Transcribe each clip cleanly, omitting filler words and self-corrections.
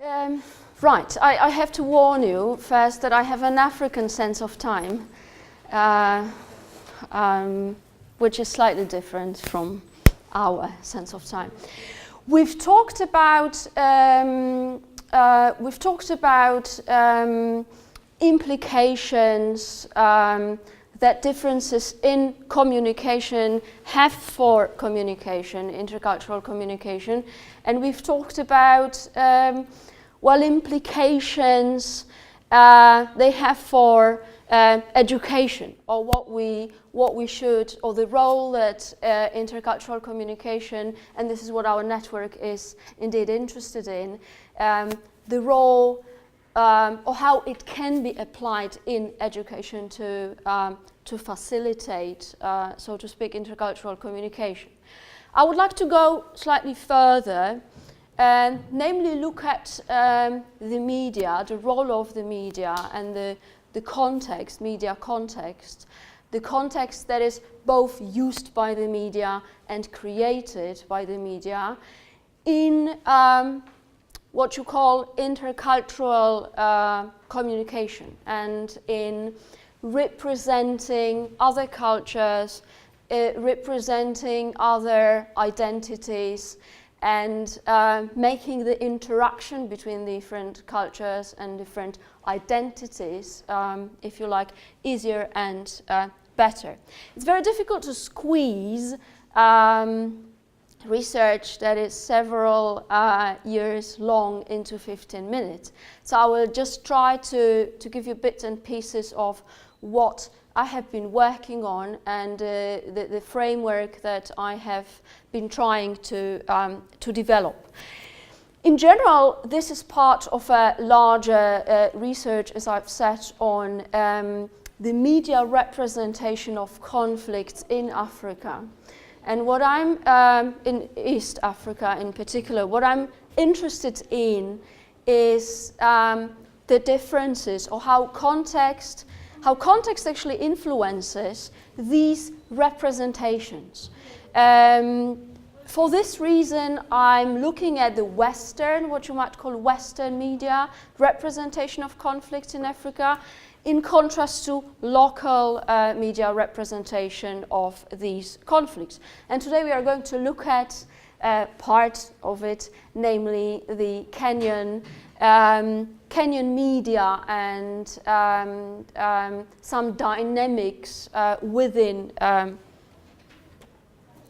Right, I have to warn you first that I have an African sense of time, which is slightly different from our sense of time. We've talked about implications that differences in communication have for communication, intercultural communication, and we've talked about implications they have for education, or what we should, or the role that intercultural communication, and this is what our network is indeed interested in, the role or how it can be applied in education to facilitate, so to speak, intercultural communication. I would like to go slightly further, namely look at the media, the role of the media, and the context, media context, the context that is both used by the media and created by the media in what you call intercultural communication, and in representing other cultures, representing other identities, and making the interaction between different cultures and different identities, if you like, easier and better. It's very difficult to squeeze research that is several years long into 15 minutes. So I will just try to give you bits and pieces of what I have been working on, and the framework that I have been trying to develop. In general, this is part of a larger research, as I've said, on the media representation of conflicts in Africa. And what I'm, in East Africa in particular, what I'm interested in is the differences, or how context actually influences these representations. For this reason, I'm looking at the Western, what you might call Western media representation of conflicts in Africa, in contrast to local media representation of these conflicts. And today we are going to look at part of it, namely the Kenyan media and some dynamics within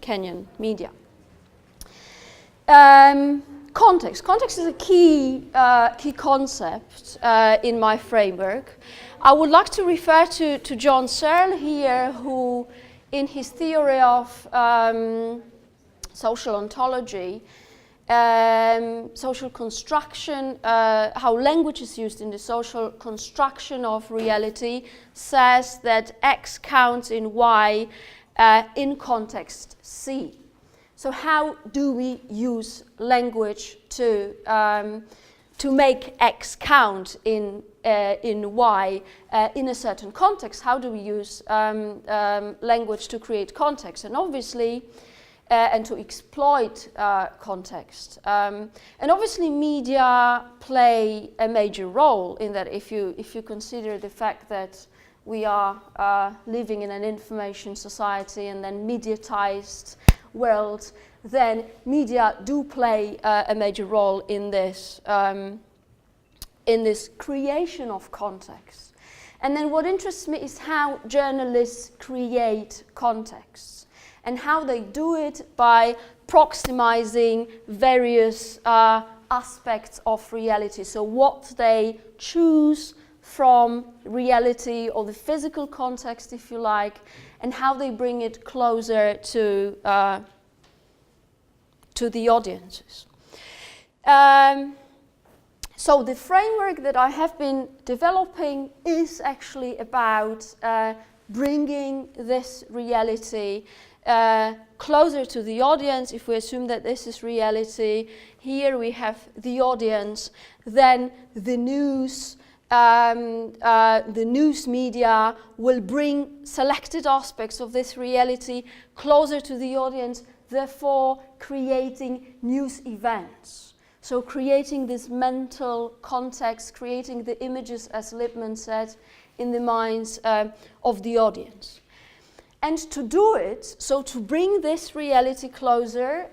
Kenyan media. Context. Context is a key concept in my framework. I would like to refer to John Searle here, who, in his theory of social ontology, social construction, how language is used in the social construction of reality, says that X counts in Y in context C. So how do we use language to make X count in Y in a certain context? How do we use language to create context? And obviously, and to exploit context. And obviously media play a major role in that. If you consider the fact that we are living in an information society and then mediatized world, then media do play a major role in this creation of context. And then what interests me is how journalists create contexts, and how they do it by proximizing various aspects of reality. So what they choose from reality, or the physical context, if you like, and how they bring it closer to the audiences. So the framework that I have been developing is actually about bringing this reality closer to the audience. If we assume that this is reality, here we have the audience, then the news media will bring selected aspects of this reality closer to the audience, therefore creating news events. So creating this mental context, creating the images, as Lippmann said, in the minds of the audience. And to do it, so to bring this reality closer,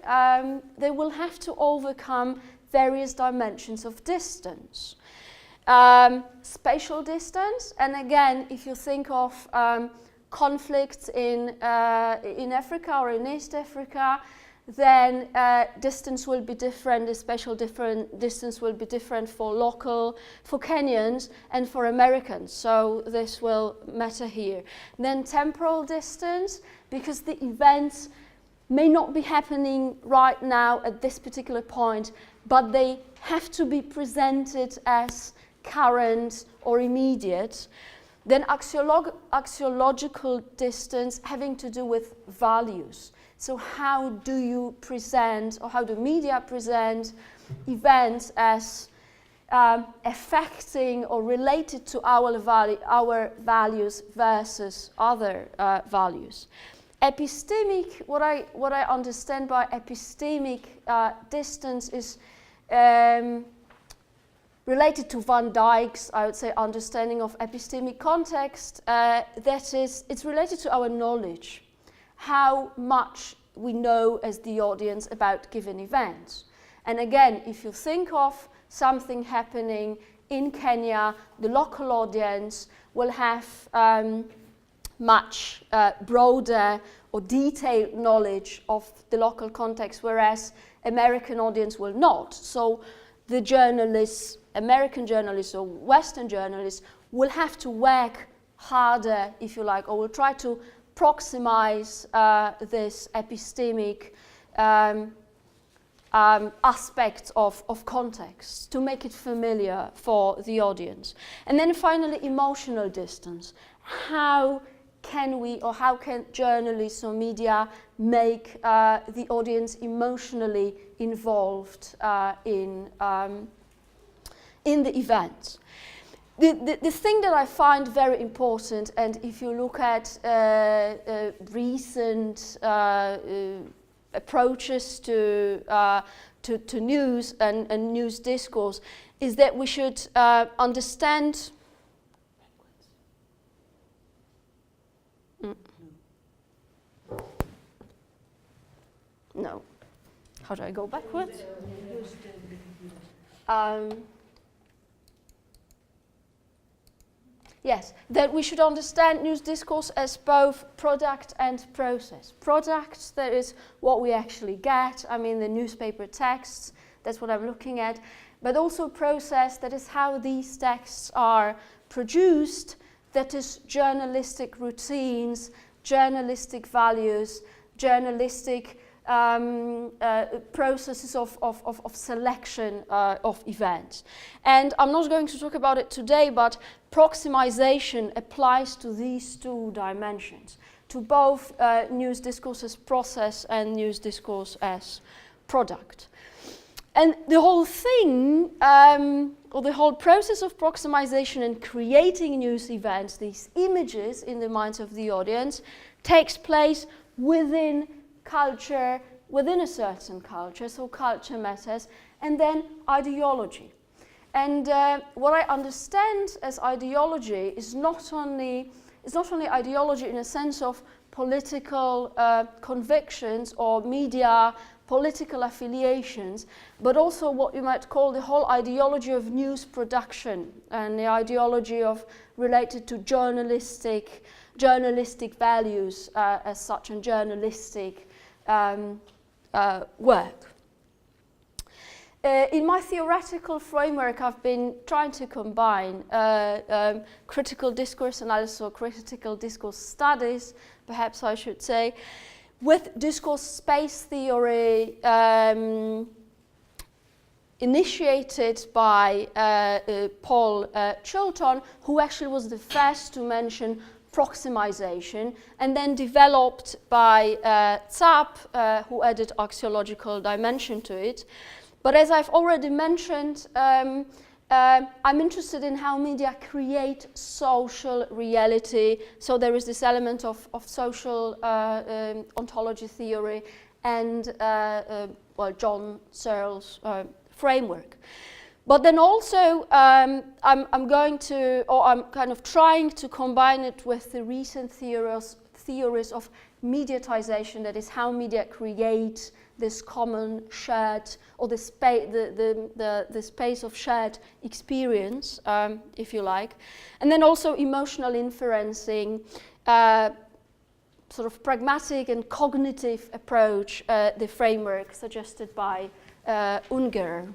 they will have to overcome various dimensions of distance. Spatial distance, and again, if you think of conflicts in Africa or in East Africa, then distance will be different, the spatial distance will be different for Kenyans and for Americans, so this will matter here. Then temporal distance, because the events may not be happening right now at this particular point, but they have to be presented as current or immediate. Then axiological distance, having to do with values. So how do you present, or how do media present events as affecting or related to our values versus other values? Epistemic, what I understand by epistemic distance is related to Van Dijk's, I would say, understanding of epistemic context. That is, it's related to our knowledge, how much we know as the audience about given events. And again, if you think of something happening in Kenya, the local audience will have much broader or detailed knowledge of the local context, whereas American audience will not. So the journalists, American journalists or Western journalists, will have to work harder, if you like, or will try to proximize this epistemic aspect of context to make it familiar for the audience. And then finally, emotional distance. How can we, or how can journalists or media make the audience emotionally involved in the event? The thing that I find very important, and if you look at recent approaches to news and news discourse, is that we should understand. No. How do I go backwards? Yes, that we should understand news discourse as both product and process. Product, that is what we actually get, I mean the newspaper texts, that's what I'm looking at, but also process, that is how these texts are produced, that is journalistic routines, journalistic values, journalistic processes of selection of events. And I'm not going to talk about it today, but proximization applies to these two dimensions, to both news discourse as process and news discourse as product. And the whole thing, or the whole process of proximization and creating news events, these images in the minds of the audience, takes place within culture, within a certain culture, so culture matters, and then ideology. And what I understand as ideology is not only ideology in a sense of political convictions or media political affiliations, but also what you might call the whole ideology of news production and the ideology of related to journalistic values as such, and journalistic work. In my theoretical framework, I've been trying to combine critical discourse analysis, or critical discourse studies, perhaps I should say, with discourse space theory initiated by Paul Chilton, who actually was the first to mention proximization, and then developed by Zapp, who added axiological dimension to it. But as I've already mentioned, I'm interested in how media create social reality. So there is this element of social ontology theory and, well, John Searle's framework. But then also I'm kind of trying to combine it with the recent theories of mediatization, that is how media create this common shared, or the space of shared experience, if you like. And then also emotional inferencing, sort of pragmatic and cognitive approach, the framework suggested by Unger.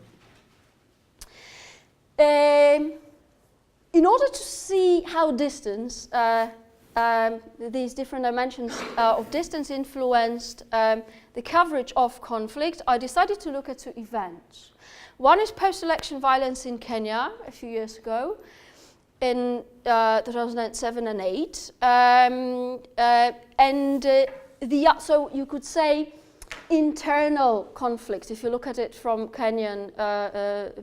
In order to see how distance, these different dimensions of distance influenced the coverage of conflict, I decided to look at two events. One is post-election violence in Kenya a few years ago, in 2007 and 2008, so you could say internal conflict, if you look at it from Kenyan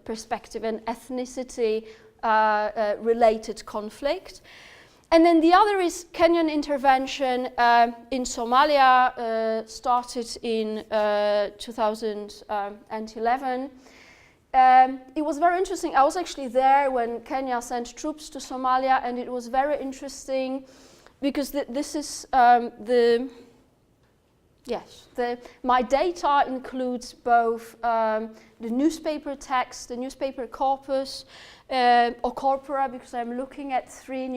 perspective, and ethnicity related conflict. And then the other is Kenyan intervention in Somalia, started in 2011. It was very interesting. I was actually there when Kenya sent troops to Somalia, and it was very interesting because this is my data includes both the newspaper text, the newspaper corpus, or corpora, because I'm looking at three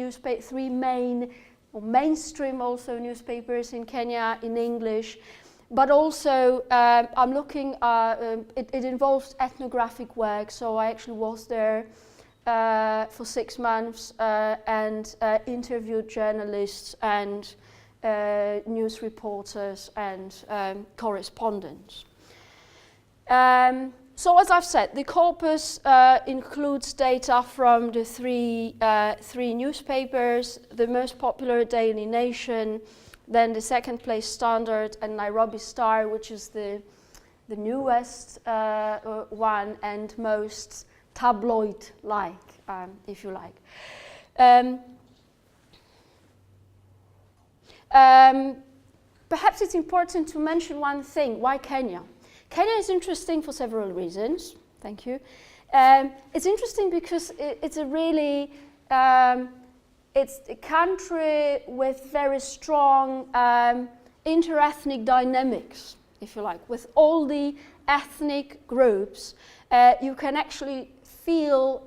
main or mainstream also newspapers in Kenya in English, but also I'm looking, it involves ethnographic work, so I actually was there for 6 months and interviewed journalists and news reporters and correspondents. So as I've said, the corpus includes data from the three newspapers, the most popular Daily Nation, then the second place Standard and Nairobi Star, which is the newest one and most tabloid-like, if you like. Perhaps it's important to mention one thing. Why Kenya? Kenya is interesting for several reasons. Thank you. It's interesting because it's a really, it's a country with very strong inter-ethnic dynamics, if you like. With all the ethnic groups, you can actually feel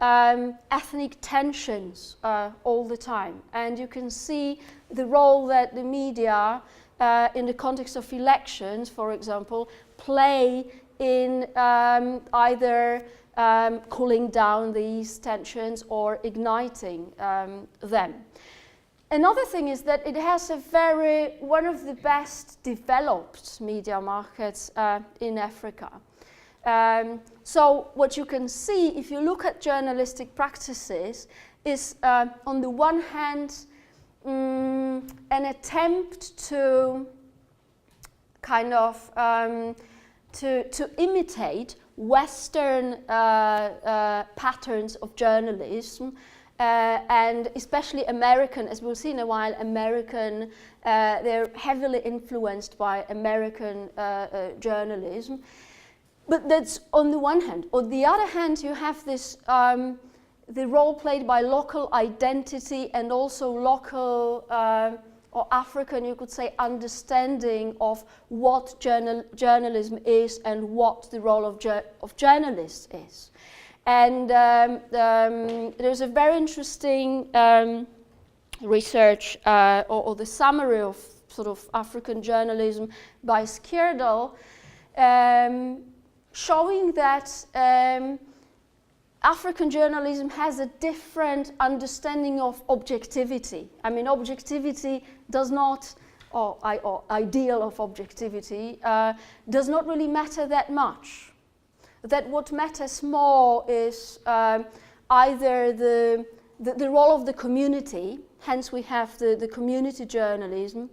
ethnic tensions all the time. And you can see the role that the media, in the context of elections, for example, play in either cooling down these tensions or igniting them. Another thing is that it has one of the best developed media markets in Africa. So what you can see if you look at journalistic practices is on the one hand an attempt to kind of to imitate Western patterns of journalism, and especially American, as we'll see in a while, American, they're heavily influenced by American journalism. But that's on the one hand. On the other hand, you have this the role played by local identity and also local or African, you could say, understanding of what journalism is and what the role of journalists is. And there's a very interesting research or the summary of sort of African journalism by Skirdal, showing that African journalism has a different understanding of objectivity. I mean, objectivity does not, or ideal of objectivity, does not really matter that much. That what matters more is either the role of the community, hence we have the community journalism,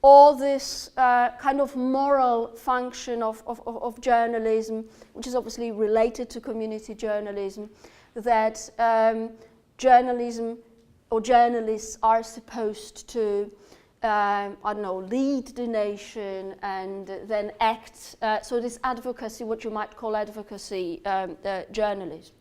or this kind of moral function of journalism, which is obviously related to community journalism, that journalism or journalists are supposed to I don't know, lead the nation and then act. So this advocacy, what you might call advocacy journalism.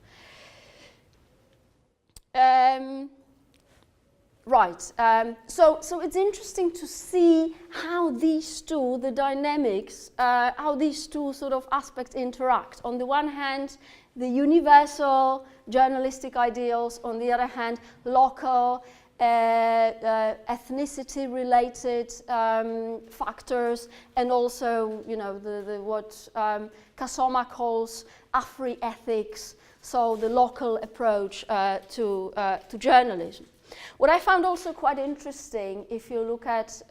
So it's interesting to see how these two, the dynamics, how these two sort of aspects interact. On the one hand, the universal journalistic ideals, on the other hand, local, ethnicity-related factors, and also, you know, what Kasoma calls Afri-ethics, so the local approach to journalism. What I found also quite interesting, if you look at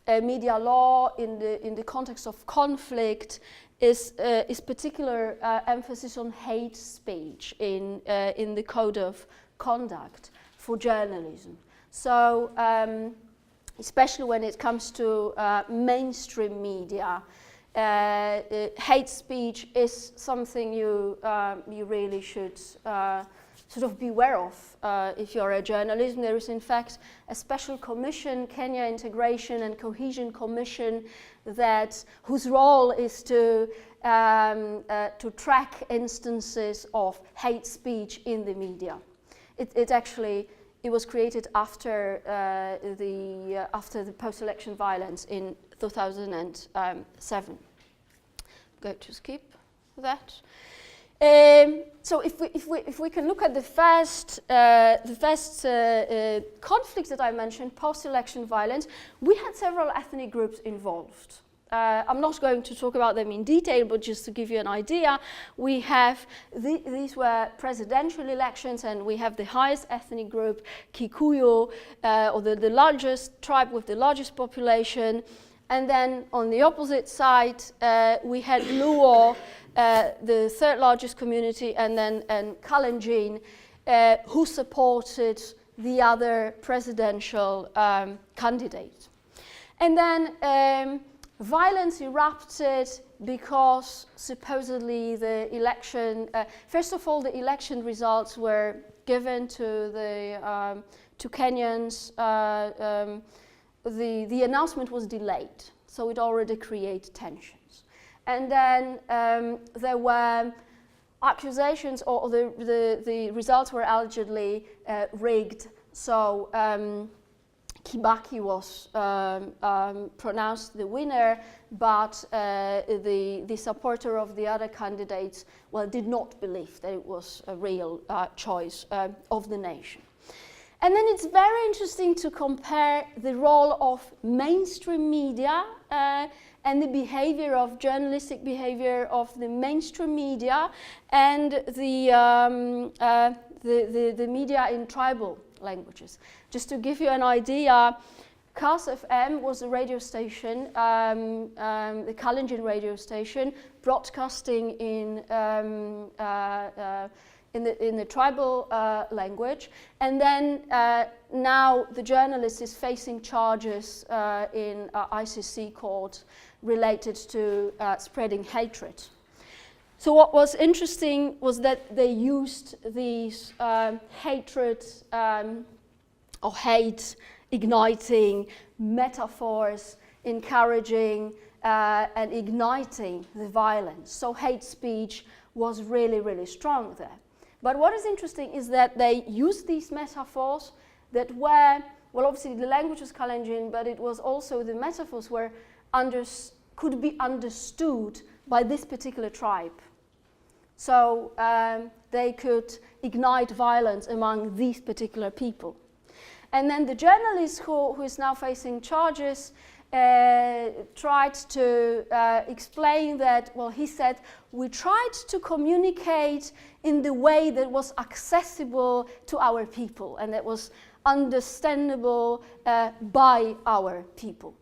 media law in the context of conflict, is particular emphasis on hate speech in the code of conduct for journalism. So, especially when it comes to mainstream media, hate speech is something you really should sort of beware of if you're a journalist. There is in fact a special commission, Kenya Integration and Cohesion Commission, whose role is to track instances of hate speech in the media. It was created after the post-election violence in 2007. I'm going to skip that. So if we can look at the first conflict that I mentioned, post-election violence, we had several ethnic groups involved. I'm not going to talk about them in detail, but just to give you an idea, we have these were presidential elections, and we have the highest ethnic group, Kikuyu, or the largest tribe with the largest population. And then on the opposite side, we had Luo, the third largest community, and Kalenjin, who supported the other presidential candidate. And then violence erupted because supposedly the election, first of all, the election results were given to Kenyans. The announcement was delayed, so it already created tensions. And then there were accusations, or the results were allegedly rigged. So Kibaki was pronounced the winner, but the supporter of the other candidates, well, did not believe that it was a real choice of the nation. And then it's very interesting to compare the role of mainstream media and the behavior of journalistic behavior of the mainstream media and the media in tribal languages. Just to give you an idea, Kas FM was a radio station, the Kalenjin radio station, broadcasting in the tribal language, and then now the journalist is facing charges in ICC court related to spreading hatred. So what was interesting was that they used these hatred or hate igniting metaphors, encouraging and igniting the violence. So hate speech was really, really strong there. But what is interesting is that they used these metaphors that were, well, obviously the language was Kalenjin, but it was also the metaphors were could be understood by this particular tribe. So they could ignite violence among these particular people. And then the journalist who is now facing charges tried to explain that, well, he said, we tried to communicate in the way that was accessible to our people and that was understandable by our people.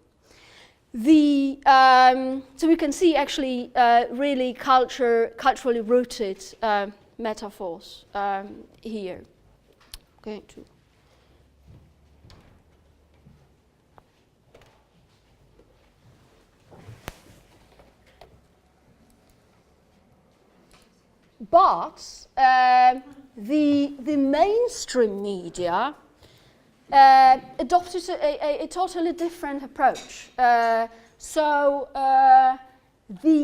So we can see actually really culturally rooted metaphors here. Going to. But the mainstream media adopted a totally different approach. The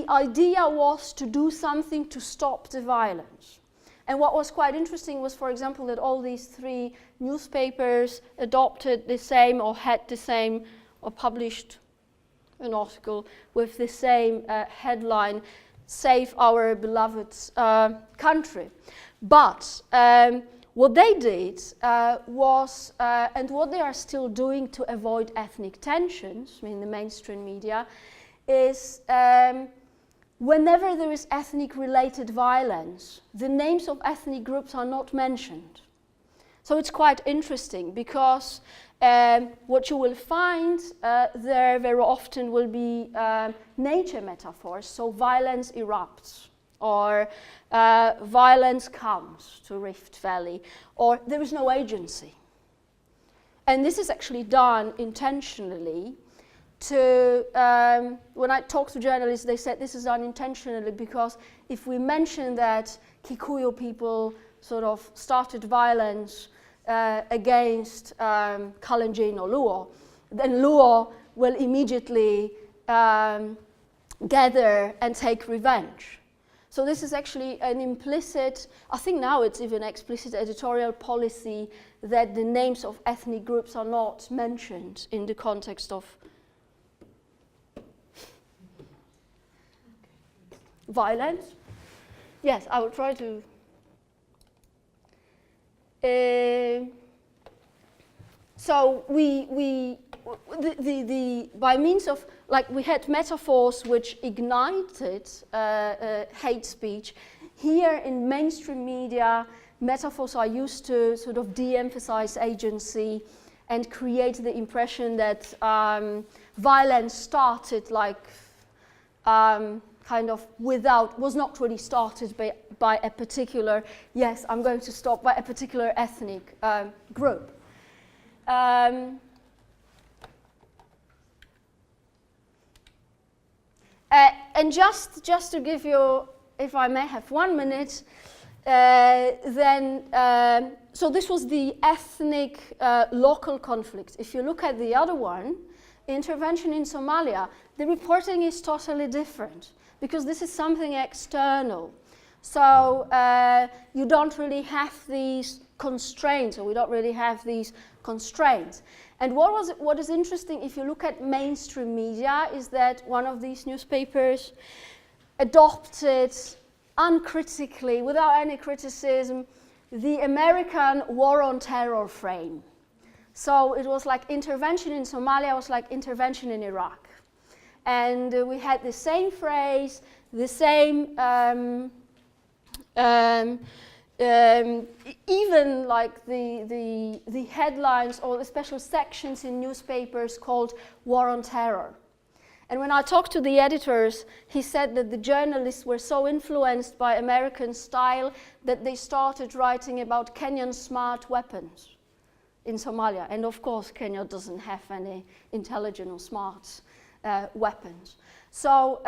idea was to do something to stop the violence. And what was quite interesting was, for example, that all these three newspapers adopted the same or had the same or published an article with the same headline, "Save Our Beloved Country." But what they did was, and what they are still doing to avoid ethnic tensions in the mainstream media, is whenever there is ethnic-related violence, the names of ethnic groups are not mentioned. So it's quite interesting because what you will find there very often will be nature metaphors. So violence erupts, or violence comes to Rift Valley, or there is no agency. And this is actually done intentionally to, when I talk to journalists, they said this is done intentionally because if we mention that Kikuyu people sort of started violence against Kalenjin or Luo, then Luo will immediately gather and take revenge. So this is actually an implicit, I think now it's even explicit editorial policy that the names of ethnic groups are not mentioned in the context of violence. Yes, I will try to. So by means of, like, we had metaphors which ignited hate speech. Here in mainstream media, metaphors are used to sort of de-emphasize agency and create the impression that violence started like kind of was not really started by a particular, yes, I'm going to stop, by a particular ethnic group. And just to give you, if I may have 1 minute, so this was the ethnic local conflict. If you look at the other one, intervention in Somalia, the reporting is totally different because this is something external. So you don't really have these constraints, or we don't really have these constraints. And what is interesting, if you look at mainstream media, is that one of these newspapers adopted uncritically, without any criticism, the American war on terror frame. So it was like intervention in Somalia was like intervention in Iraq. And we had the same phrase, the same, even like the headlines or the special sections in newspapers called War on Terror. And when I talked to the editors, he said that the journalists were so influenced by American style that they started writing about Kenyan smart weapons in Somalia. And of course, Kenya doesn't have any intelligent or smart weapons. So,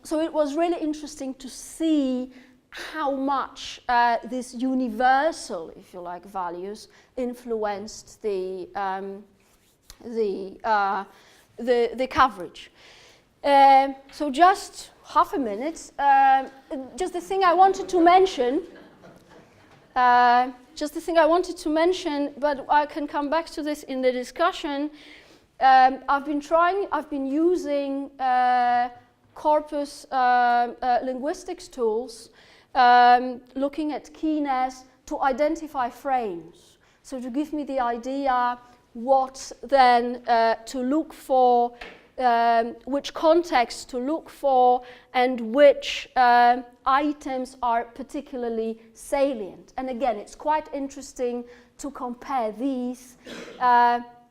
so it was really interesting to see how much these universal, if you like, values influenced the coverage. So just half a minute, just the thing I wanted to mention, but I can come back to this in the discussion. I've been using corpus linguistics tools, looking at keyness to identify frames. So to give me the idea what then to look for, which context to look for, and which items are particularly salient. And again, it's quite interesting to compare these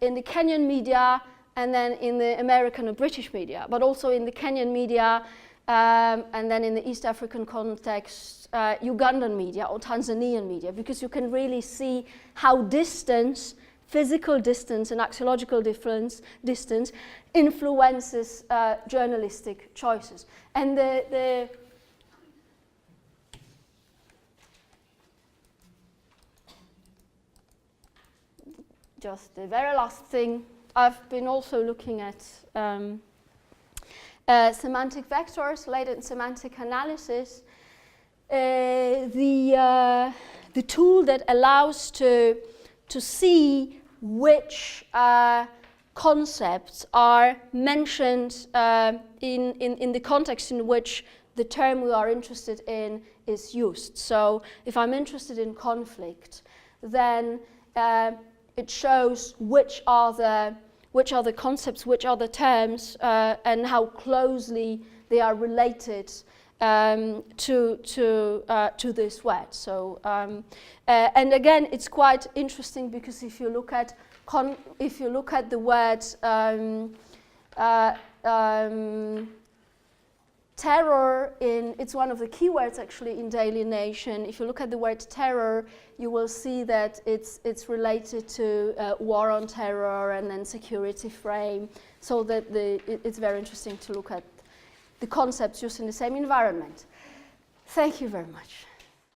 in the Kenyan media and then in the American or British media, but also in the Kenyan media and then in the East African context, Ugandan media or Tanzanian media, because you can really see how distance, physical distance and axiological distance influences journalistic choices. And just the very last thing, I've been also looking at semantic vectors, latent semantic analysis, the tool that allows to see which concepts are mentioned in the context in which the term we are interested in is used. So if I'm interested in conflict, then it shows which are the concepts, which are the terms, and how closely they are related to this word. So, and again, it's quite interesting because if you look at the word terror, it's one of the keywords actually in Daily Nation. If you look at the word terror, you will see that it's related to war on terror and then security frame. So that it's very interesting to look at the concepts used in the same environment. Thank you very much.